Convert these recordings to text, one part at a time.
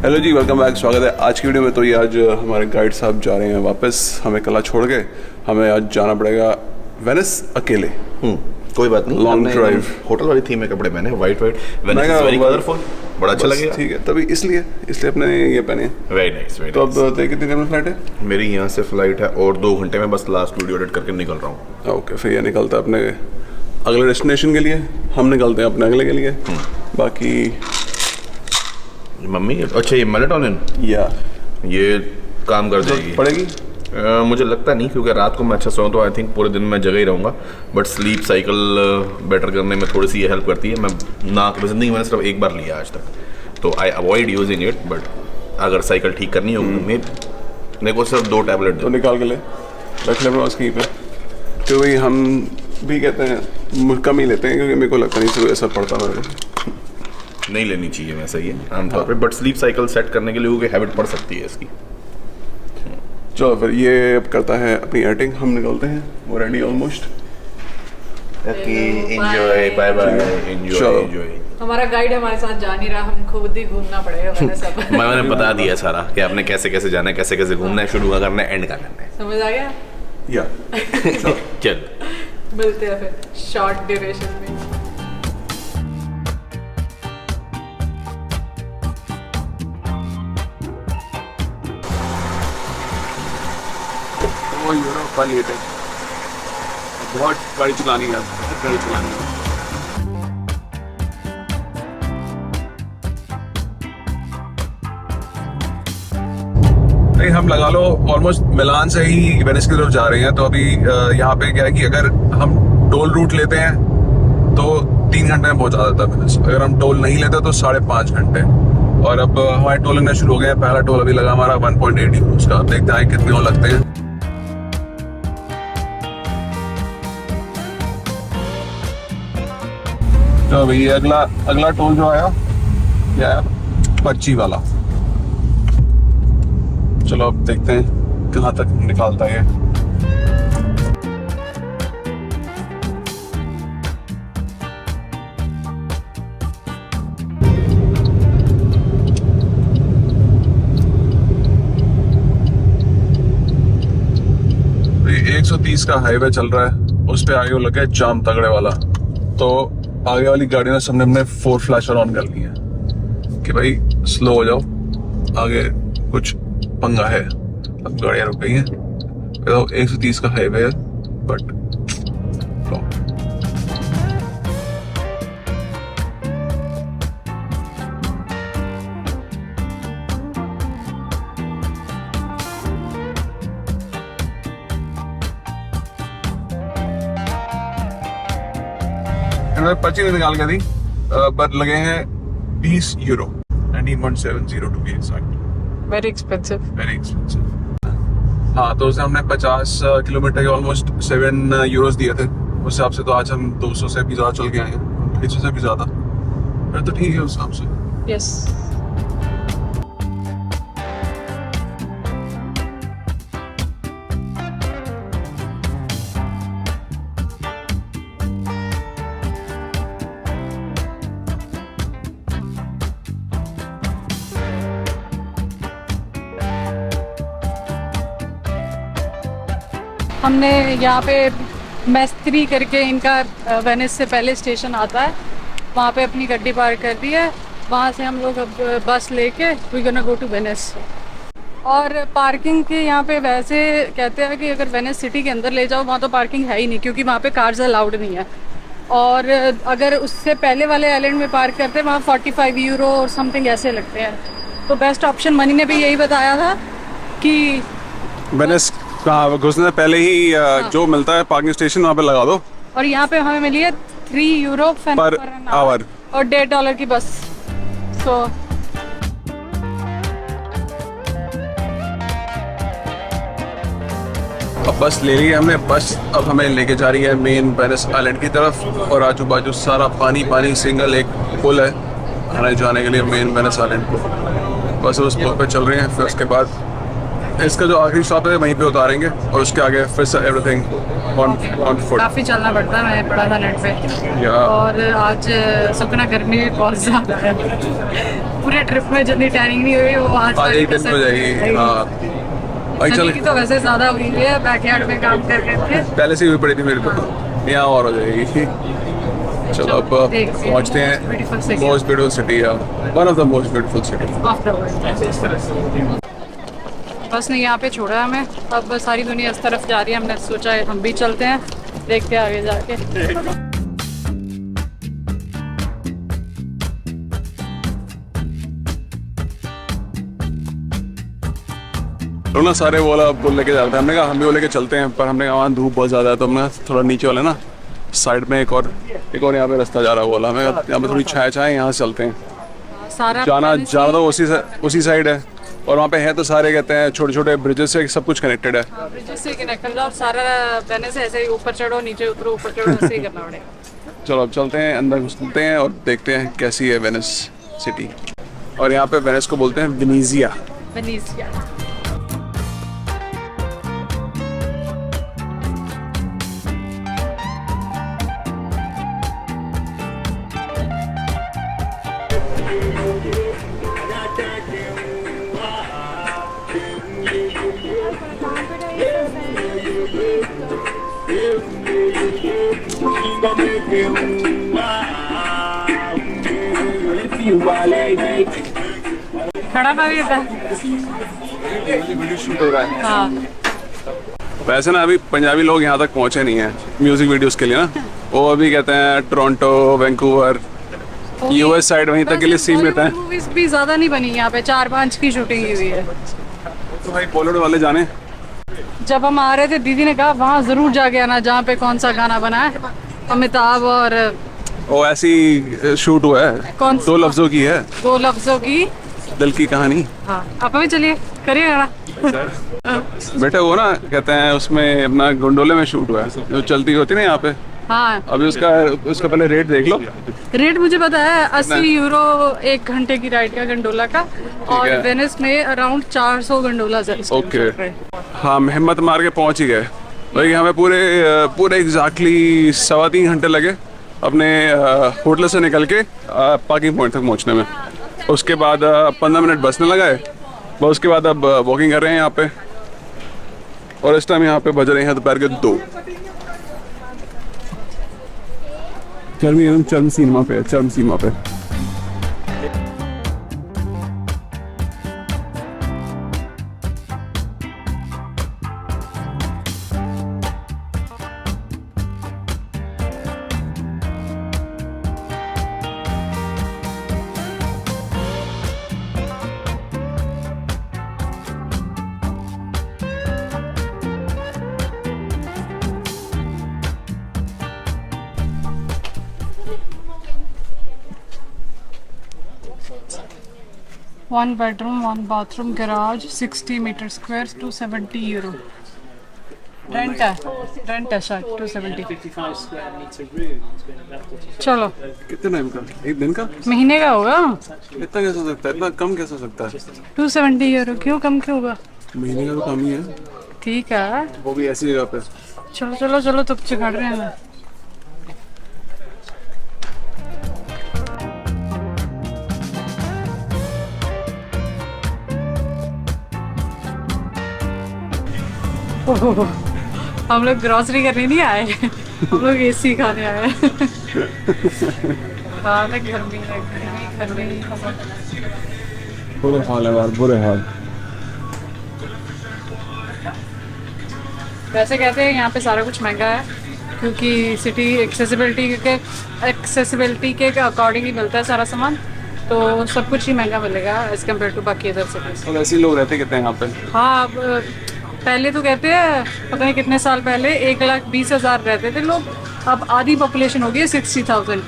Hello जी, welcome back. स्वागत है आज की वीडियो में। तो ये आज हमारे गाइड साहब जा रहे हैं वापस हमें कला छोड़ के। हमें आज जाना पड़ेगा वेनिस अकेले। कोई बात नहीं, लॉन्ग ड्राइव। होटल वाली थीम में कपड़े पहने, white Venice is very colourful, बड़ा अच्छा लगेगा। ठीक है, तभी इसलिए अपने ये पहने। वेरी नाइस, वेरी तो अब कितनी देर में फ्लाइट है? मेरी यहाँ से फ्लाइट है और 2 घंटे में, बस लास्ट वीडियो एडिट करके निकल रहा हूँ। ओके, फिर ये निकलता है अपने अगले डेस्टिनेशन के लिए, हम निकलते हैं अपने अगले के लिए। बाकी मम्मी, अच्छा ये मेलाटोनिन या ये काम कर जाएगी पड़ेगी? मुझे लगता नहीं, क्योंकि रात को मैं अच्छा सोऊं तो आई थिंक पूरे दिन मैं जगह ही रहूँगा। बट स्लीप साइकिल बेटर करने में थोड़ी सी ये हेल्प करती है। मैं ना कभी ज़िंदगी मैंने सिर्फ एक बार लिया आज तक, तो I avoid using it. But अगर साइकिल ठीक करनी होगी मेरे को सिर्फ 2 टैबलेट तो निकाल के ले रख ले बस कहीं पे। तो भाई हम भी कहते हैं कम ही लेते हैं, क्योंकि मेरे को लगता नहीं इससे असर पड़ता मेरे को। नहीं लेनी चाहिए वैसा ही आमतौर पे, बट स्लीप साइकिल सेट करने के लिए लोगों की हैबिट पड़ सकती है इसकी। चलो फिर ये अब करता है अपनी एडिटिंग, हम निकलते हैं, वो ready almost. Okay, enjoy, bye bye, enjoy enjoy. हमारा गाइड हमारे साथ जा नहीं रहा, हम खुद ही घूमना पड़ेगा। मैंने बता दिया सारा कि आपने कैसे कैसे जाना है, कैसे कैसे घूमना है, शुरू का करना है, एंड का करना है। समझ आ गया? या चल मिलते हैं फिर शॉर्ट ड्यूरेशन में। वो यूरोप वाली है, बहुत गाड़ी चलानी है, गाड़ी चलानी है। नहीं, हम लगा लो ऑलमोस्ट मिलान से ही वेनिस की तरफ जा रहे हैं। तो अभी यहाँ पे क्या है कि अगर हम टोल रूट लेते हैं तो 3 घंटे में पहुंचा देता है वेनिस। अगर हम टोल नहीं लेते तो 5.5 घंटे। और अब हमारे टोल लगना शुरू हो गए हैं। पहला टोल अभी लगा हमारा 1.8 यूरोस का। देखते हैं कितने और लगते हैं। तो अभी अगला टोल जो आया ये आया पर्ची वाला। चलो अब देखते हैं कहाँ तक निकालता है। ये 130 का हाईवे चल रहा है, उस पे आगे वो लगे जाम तगड़े वाला। तो आगे वाली गाड़ी ने सबने अपने 4 फ्लैशर ऑन कर लिए हैं कि भाई स्लो हो जाओ, आगे कुछ पंगा है। अब गाड़ियां रुक गई हैं। तो 130 का हाईवे है, बट पर्ची नहीं निकाल के दी, बट लगे हैं 20 euro, 19.70 to be exact. Very expensive, very expensive. हाँ, तो उसने हमने 50 किलोमीटर के ऑलमोस्ट 7 यूरोस दिए थे। उस हिसाब से तो आज हम 200 से भी ज़्यादा चल के आए हैं, 250 से भी ज़्यादा। फिर तो ठीक है उस हिसाब से। यस। हमने यहाँ पे मैस्त्री करके इनका वेनिस से पहले स्टेशन आता है, वहाँ पे अपनी गाड़ी पार्क कर दी है। वहाँ से हम लोग अब बस लेके we gonna go to Venice. और पार्किंग के यहाँ पे वैसे कहते हैं कि अगर वेनिस सिटी के अंदर ले जाओ वहाँ तो पार्किंग है ही नहीं, क्योंकि वहाँ पे कार्स अलाउड नहीं है। और अगर उससे पहले वाले आइलैंड में पार्क करते हैं वहाँ 45 यूरो और समथिंग ऐसे लगते हैं। तो बेस्ट ऑप्शन मनी ने भी यही बताया था कि वेनिस घुसने से पहले ही जो मिलता है पार्किंग स्टेशन वहाँ पे लगा दो। और यहाँ पे हमें मिली है 3 यूरो पर आवर और $1.5 की बस। सो अब बस ले ली है हमने। बस अब हमें लेके जा रही है मेन वेनिस आइलैंड की तरफ, और आजू बाजू सारा पानी पानी। सिंगल एक पुल है आने जाने के लिए मेन वेनिस आइलैंड को। बस उस पुल पे चल रहे हैं। फिर उसके बाद इसका जो आखिरी स्टॉप है वहीं पे उतारेंगे और उसके आगे फिर से एवरीथिंग ऑन फुट। काफ़ी चलना पड़ता है, मैं पढ़ा था नेट पे। या और आज सुखना गर्मी भी बहुत ज़्यादा है। पूरे ट्रिप में जितनी टैनिंग नहीं हुई वो आज आज एक दिन हो जाएगी। हाँ भाई सनी चल, की तो वैसे ज़्यादा हुई है, बैकयार्ड में काम कर रहे थे। पहले से ही हुई पड़ी थी मेरे को, यहाँ और हो जाएगी। चलो अब पहुँचते हैं most beautiful city, one of the most beautiful city. Of the world. बस ने यहाँ पे छोड़ा है हमें, अब सारी दुनिया इस तरफ जा रही है, हमने सोचा हम भी चलते हैं, देखते हैं आगे जाके। तो ना सारे वो वाला पुल लेके जाते हैं, हमने कहा हम भी वो लेके चलते हैं, पर हमने कहा वहाँ धूप बहुत ज़्यादा है, तो हमने थोड़ा नीचे वाले ना साइड में एक और यहाँ पे रास्ता जा रहा है बोला, हमें यहाँ पे थोड़ी छाया छाया, यहाँ से चलते हैं। सारा जाना तो उसी साइड है, और वहाँ पे है तो सारे कहते हैं छोटे छोटे ब्रिजेस से सब कुछ कनेक्टेड है। ब्रिजेस से कनेक्टेड और सारा वेनिस ऐसे ही ऊपर चढ़ो नीचे उतरो, ऊपर चढ़ो, ऐसे ही करना पड़ेगा। चलो अब चलते हैं, अंदर घुसते हैं और देखते हैं कैसी है वेनिस सिटी। और यहाँ पे वेनिस को बोलते हैं वेनेजिया। वेनेजिया। खड़ा था भी था। हाँ। वैसे ना अभी पंजाबी लोग यहाँ तक पहुँचे नहीं हैं म्यूजिक वीडियोस के लिए ना, वो अभी कहते हैं टोरंटो, वैंकूवर, यूएस साइड वहीं तक के लिए सीमित है। मूवीज भी ज्यादा नहीं बनी यहाँ पे, 4-5 की शूटिंग हुई है। तो भाई बॉलीवुड वाले जाने। जब हम आ रहे थे दीदी ने कहा वहाँ जरूर जाके आना जहाँ पे कौन सा गाना बना है, अमिताभ और वो ऐसी शूट हुआ है, कौन दो लफ्जों की है, 2 लफ्जों की दिल की कहानी। हाँ आप भी चलिए करिए गाना। बेटा वो ना कहते हैं उसमें अपना गोंडोले में शूट हुआ है, जो चलती होती ना यहाँ पे। हाँ अभी उसका पहले रेट देख लो। रेट मुझे पता है, 80 यूरो 1 घंटे की राइड का गंडोला का, और है। वेनिस में अराउंड 400 गंडोला है। ओके हाँ, हम हिम्मत मार के पहुंच ही गए भाई। हमें पूरे एग्जैक्टली 3.25 घंटे लगे अपने होटल से निकल के पार्किंग पॉइंट तक पहुंचने में। उसके बाद 15 मिनट बस में लगाए, बस उसके बाद अब वॉकिंग कर रहे हैं यहाँ पे, और इस टाइम यहाँ पे बज रहे हैं दोपहर के 2। चरम सीमा पे। One bedroom, 1 bathroom, garage, 60 meter square, 270 euro. Rent है शायद 270। 55 square meter room has been adapted to चलो कितने टाइम का? एक दिन का? महीने का होगा। इतना कैसे हो सकता है? इतना कम कैसे हो सकता है? 270 यूरो क्यों कम क्यों होगा? महीने का तो कम ही है, ठीक है वो भी ऐसी जगह पे। चलो तुम चिढ़ रहे हैं। ओह, हम लोग ग्रॉसरी करने नहीं आए, हम लोग एसी खाने आए हैं। हाँ ना, गर्मी बुरे हाल है यार, बुरे हाल। वैसे कहते हैं यहाँ पे सारा कुछ महंगा है, क्योंकि सिटी एक्सेसिबिलिटी के अकॉर्डिंग ही मिलता है सारा सामान, तो सब कुछ ही महंगा मिलेगा एज कम्पेयर टू बाकी अदर सिटीज। और ऐसे ही लोग रहते कितने हैं यहाँ पे? हाँ, अब पहले तो कहते हैं पता नहीं कितने साल पहले 1,20,000 रहते थे लोग, अब आधी पॉपुलेशन हो गई है 60,000।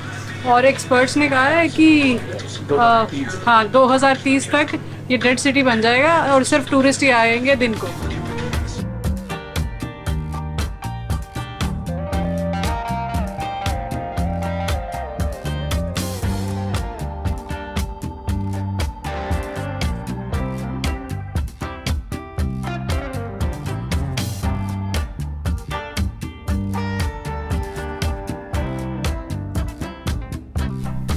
और एक्सपर्ट्स ने कहा है कि हाँ 2030 तक ये डेड सिटी बन जाएगा और सिर्फ टूरिस्ट ही आएंगे दिन को।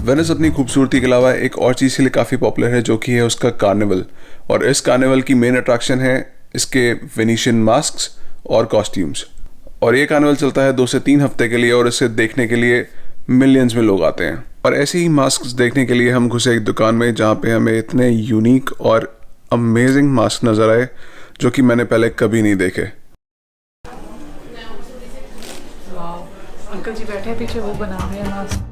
वेनिस अपनी खूबसूरती के अलावा एक और चीज़ के लिए काफ़ी पॉपुलर है, जो कि है उसका कार्निवल। और इस कार्निवल की मेन अट्रैक्शन है इसके वेनिशियन मास्क्स और कॉस्ट्यूम्स। और ये कार्निवल चलता है 2 से 3 हफ्ते के लिए और इसे देखने के लिए मिलियंस में लोग आते हैं। और ऐसे ही मास्क देखने के लिए हम घुसे एक दुकान में, जहाँ पे हमें इतने यूनिक और अमेजिंग मास्क नज़र आए जो कि मैंने पहले कभी नहीं देखे। अंकल जी बैठे हैं पीछे, वो बना रहे हैं मास्क।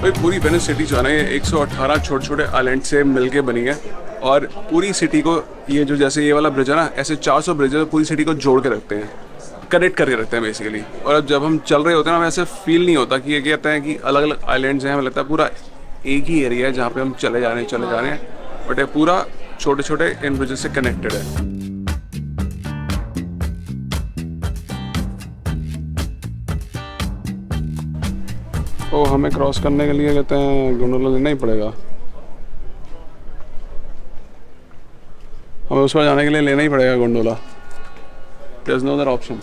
भाई पूरी वेनिस सिटी जो है ना, ये 118 छोटे छोटे आइलैंड से मिलके बनी है। और पूरी सिटी को, ये जो जैसे ये वाला ब्रिज है ना, ऐसे 400 ब्रिज है, पूरी सिटी को जोड़ के रखते हैं, कनेक्ट करके रखते हैं बेसिकली। और अब जब हम चल रहे होते हैं ना, हमें ऐसे फील नहीं होता कि ये कहते हैं कि अलग अलग आइलैंड्स हैं, हमें लगता है पूरा एक ही एरिया है जहाँ पे हम चले जा रहे हैं। बट ये पूरा छोटे छोटे इन ब्रिजेस से कनेक्टेड है। तो हमें क्रॉस करने के लिए कहते हैं गोंडोला लेना ही पड़ेगा, हमें उस पर जाने के लिए लेना ही पड़ेगा gondola. There is no other option.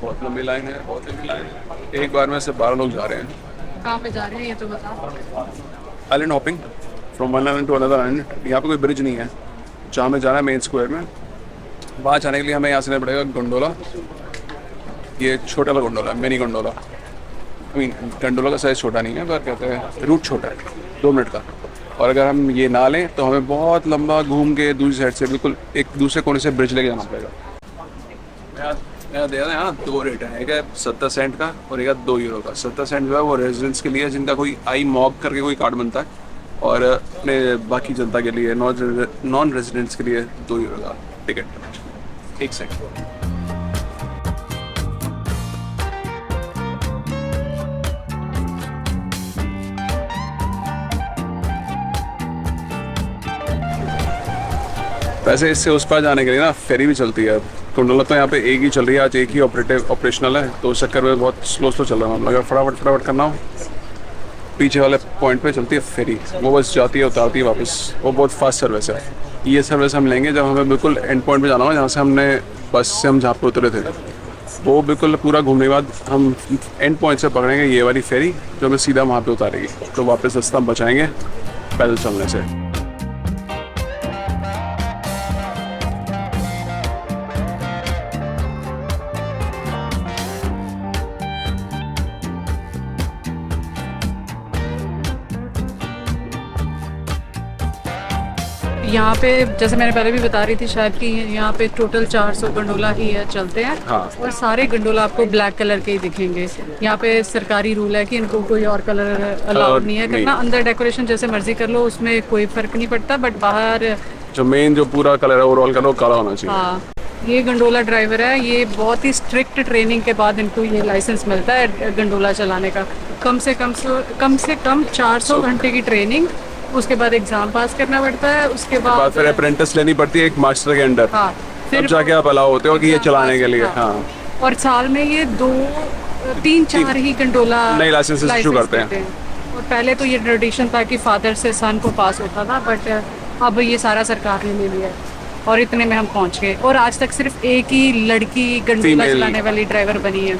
बहुत लंबी लाइन है, बहुत लंबी लाइन है। एक बार में से 12 लोग जा रहे हैं। कहाँ पे जा रहे हैं ये तो बताओ। Island hopping from one island to another island. यहाँ पे कोई ब्रिज नहीं है, जहाँ हमें जाना है मेन स्क्वायर में, वहाँ जाने के लिए हमें यहाँ से लेना पड़ेगा गोंडोला। ये छोटा वाला gondola, mini gondola. I mean gondola का साइज़ छोटा नहीं है, पर कहते हैं रूट छोटा है, 2 मिनट का। और अगर हम ये ना लें तो हमें बहुत लंबा घूम के दूसरी साइड से बिल्कुल एक दूसरे कोने से ब्रिज लेके जाना पड़ेगा। दे रहा यहाँ 2 रेट है, एक है 70 सेंट का और एक है 2 यूरो का। 70 सेंट जो है वो रेजिडेंट्स के लिए, जिनका कोई आई मॉग करके कोई कार्ड बनता है, और अपने बाकी जनता के लिए, नॉन रेजिडेंट्स के लिए 2 यूरो का टिकट। 1 सेकंड। वैसे इससे उस पार जाने के लिए ना फेरी भी चलती है। गोंडोला तो यहाँ पे एक ही चल रही है आज, एक ही ऑपरेशनल है, तो उस चक्कर में बहुत स्लो चल रहा है। हम अगर फटाफट करना हो, पीछे वाले पॉइंट पे चलती है फेरी, वो बस जाती है उतारती है वापस। वो बहुत फास्ट सर्विस है। ये सर्विस हम लेंगे जब हमें बिल्कुल एंड पॉइंट पे जाना हो, जहाँ से हमने बस से हम जहाँ पे उतरे थे, वो बिल्कुल पूरा घूमने के बाद हम एंड पॉइंट से पकड़ेंगे ये वाली फेरी, जो हमें सीधा वहाँ पे उतारेगी। तो वापस रास्ता बचाएंगे पैदल चलने से। यहाँ पे जैसे मैंने पहले भी बता रही थी शायद कि यहाँ पे टोटल 400 गंडोला ही है चलते हैं। हाँ। और सारे गंडोला आपको ब्लैक कलर के ही दिखेंगे। यहाँ पे सरकारी रूल है कि इनको कोई और कलर अलाउड नहीं है करना। अंदर डेकोरेशन जैसे मर्जी कर लो, उसमें कोई फर्क नहीं पड़ता, बट बाहर जो मेन जो पूरा कलर है ओवरऑल का, वो काला होना चाहिए। हाँ, ये गंडोला ड्राइवर है, ये बहुत ही स्ट्रिक्ट ट्रेनिंग के बाद इनको ये लाइसेंस मिलता है गंडोला चलाने का। कम से कम 400 घंटे की ट्रेनिंग, उसके बाद एग्जाम पास करना पड़ता है, उसके बाद फिर अप्रेंटिस लेनी पड़ती है एक मास्टर के अंडर। हाँ, फिर जाके आप अलाउ होते हो कि ये चलाने के लिए। हाँ। और साल में ये 2-3-4 ही गंडोला नए लाइसेंस इशू करते हैं। और पहले तो ये ट्रेडिशन था कि फादर से सन को पास होता था, बट अब ये सारा सरकार ने ले लिया है। और इतने में हम पहुंच गए। और आज तक सिर्फ एक ही लड़की गंडोला चलाने वाली ड्राइवर बनी है।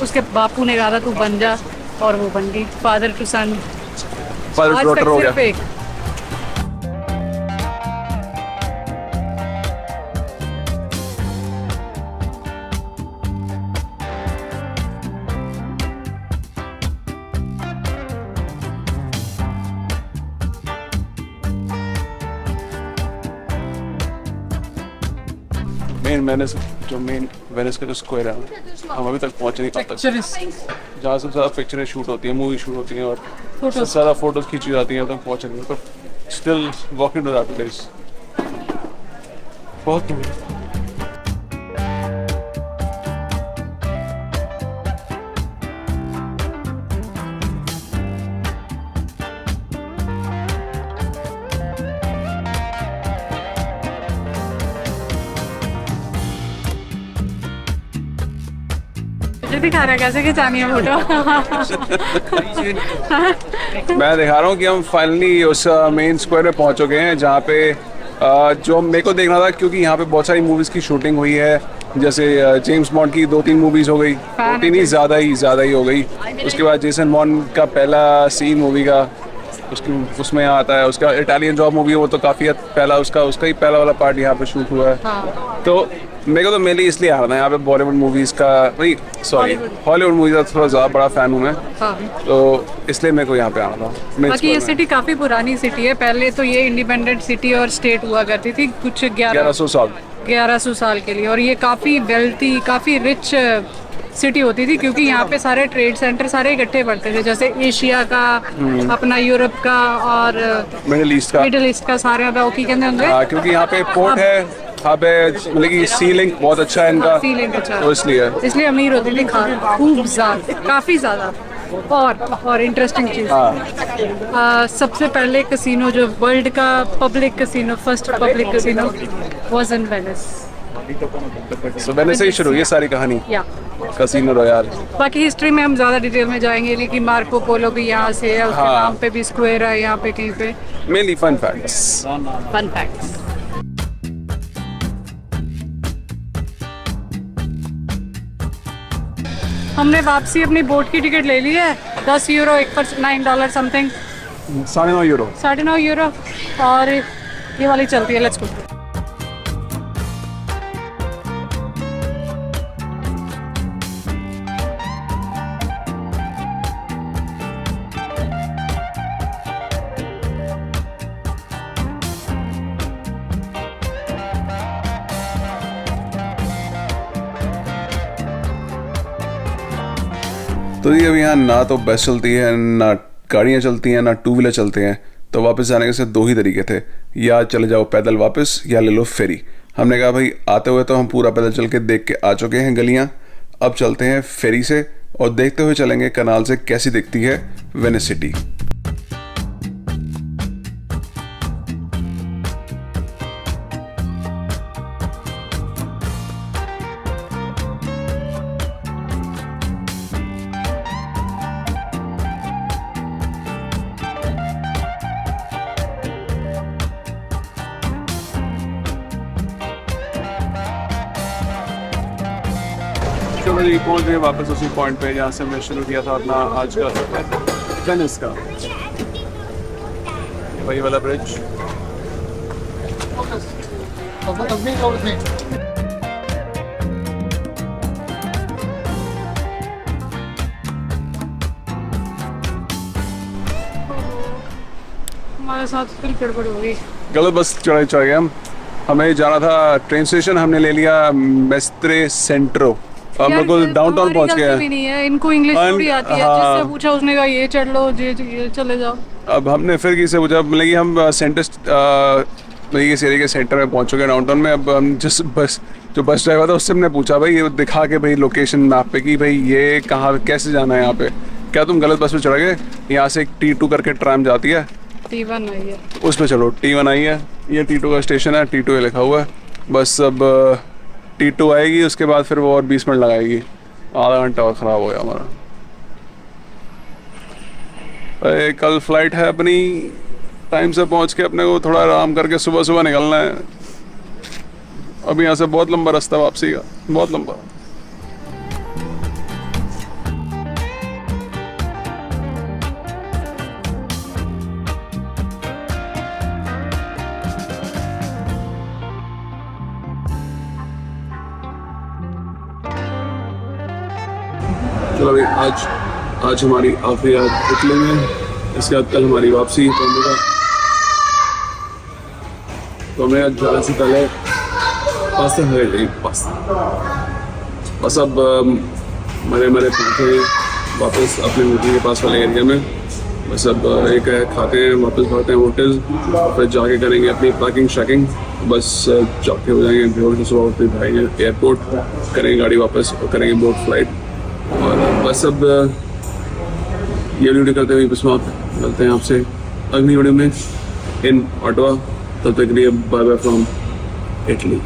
उसके बापू ने कहा था तू बन जा, और वो बन गई। फादर टू सन आज तक हो गया। सिर्फ एक। मेन वेनिस का जो स्क्वायर है, हम अभी तक पहुंच नहीं पाते। जहाँ सबसे ज़्यादा पिक्चरें शूट होती हैं, मूवी शूट होती हैं, और सबसे ज़्यादा फोटोज खींची जाती हैं, तक पहुंच नहीं। पर still walking to that place बहुत दूर है। ये दिखा रहा है कैसे खिंचानी है फोटो। मैं दिखा रहा हूँ कि हम फाइनली उस मेन स्क्वायर में पहुँच चुके हैं जहाँ पे जो मेरे को देखना था, क्योंकि यहाँ पे बहुत सारी मूवीज़ की शूटिंग हुई है। जैसे जेम्स बॉन्ड की 2-3 मूवीज़ हो गई, 2-3 ही ज़्यादा ही हो गई। उसके बाद जेसन बॉन्ड का पहला सीन मूवी का उसमें आता है। उसका इटालियन जॉब मूवी है, वो तो काफ़ी पहला उसका ही पहला वाला पार्ट यहाँ पे शूट हुआ है। तो मेरे को तो मेनली इसलिए आ रहा है यहाँ पे बॉलीवुड मूवीज़ का, नहीं सॉरी हॉलीवुड मूवीज़ का थोड़ा ज़्यादा बड़ा फ़ैन हूँ मैं। तो इसलिए मेरे को यहाँ पे आना था। बाकी ये सिटी काफ़ी पुरानी सिटी है। पहले तो ये इंडिपेंडेंट सिटी और स्टेट हुआ करती थी कुछ 1100 साल के लिए। और ये काफ़ी वेल्थी, काफ़ी रिच सिटी होती थी, क्योंकि यहाँ पे सारे ट्रेड सेंटर सारे इकट्ठे पड़ते थे, जैसे एशिया का, अपना यूरोप का और मिडिल ईस्ट का सारे बाकी के अंदर। क्योंकि यहाँ पे पोर्ट है, यहाँ पे मतलब कि सी लिंक बहुत अच्छा है इनका, सी लिंक अच्छा, तो इसलिए अमीर होती थी खूब ज़्यादा, काफ़ी ज़्यादा। और इंटरेस्टिंग चीज़, सबसे पहले कसिनो जो वर्ल्ड का public casino, first public casino was in Venice. So Venice से ही शुरू ये सारी कहानी, कसिनो रॉयल। बाकी हिस्ट्री में हम ज़्यादा डिटेल में जाएंगे, लेकिन मार्को पोलो भी यहाँ से है, उसके नाम पे भी स्क्वायर है यहाँ पे कहीं पे। Mainly fun facts. हमने वापसी अपनी बोट की टिकट ले ली है, 10 यूरो एक पर, $9 समथिंग, 9.5 यूरो। और ये वाली चलती है, लेट्स गो। तो ये अभी यहाँ ना तो बस चलती है, ना गाड़ियाँ चलती हैं, ना टू व्हीलर चलते हैं। तो वापस जाने के सिर्फ 2 ही तरीके थे, या चले जाओ पैदल वापस या ले लो फेरी। हमने कहा भाई आते हुए तो हम पूरा पैदल चल के देख के आ चुके हैं गलियाँ, अब चलते हैं फेरी से और देखते हुए चलेंगे कनाल से कैसी दिखती है वेनिस सिटी। चलो जी पहुंच गए वापस उसी पॉइंट पे जहाँ से हमने शुरू किया था अपना आज का सफर वेनिस का। वही वाला ब्रिज। हमारे साथ फिर गड़बड़ हो गई, गलत बस चढ़ गए हम। हमें जाना था ट्रेन स्टेशन, हमने ले लिया मेस्त्रे सेंट्रो। हम लोग डाउनटाउन पहुंच गए हैं। नहीं है, इनको इंग्लिश थोड़ी आती है। जिससे पूछा उसने कहा ये चढ़ लो, ये चले जाओ। अब हमने फिर किसी पूछा, मतलब कि हम सेंटर इस एरिया के सेंटर में पहुंच चुके हैं डाउनटाउन में। अब हम जो बस ड्राइवर था उससे हमने पूछा भाई ये दिखा के भाई लोकेशन मैप पे कि भाई ये कहाँ कैसे जाना है यहाँ पे। क्या तुम गलत बस पे चढ़ गए? यहाँ से एक T2 करके ट्राम जाती है, T1 आई है, उस पर चलो। T1 आई है, ये T2 का स्टेशन है, T2 ये लिखा हुआ है। बस अब T2 आएगी, उसके बाद फिर वो और 20 मिनट लगाएगी। आधा घंटा और ख़राब हो गया हमारा। कल फ्लाइट है अपनी, टाइम से पहुंच के अपने को थोड़ा आराम करके सुबह निकलना है। अब यहाँ से बहुत लंबा रास्ता वापसी का, बहुत लंबा। चलो भाई आज हमारी आखिरी रात इटली में, इसके बाद कल हमारी वापसी। तो हमने आज जाने से पहले पास्ता खाए, बस अब मरे पहुँचे वापस अपने होटल के पास वाले एरिया में। बस अब एक खाते हैं, वापस बढ़ते हैं होटल, फिर जाके करेंगे अपनी पैकिंग शैकिंग। बस जाके हो जाएंगे भोर से सुबह उठते भाई एयरपोर्ट, करेंगे गाड़ी वापस और करेंगे बोट फ्लाइट। और बस अब ये वीडियो करते हुए बस समाप्त मिलते हैं आपसे अगली वीडियो में इन ऑटवा। तब तक के लिए बाय बाय फ्रॉम इटली।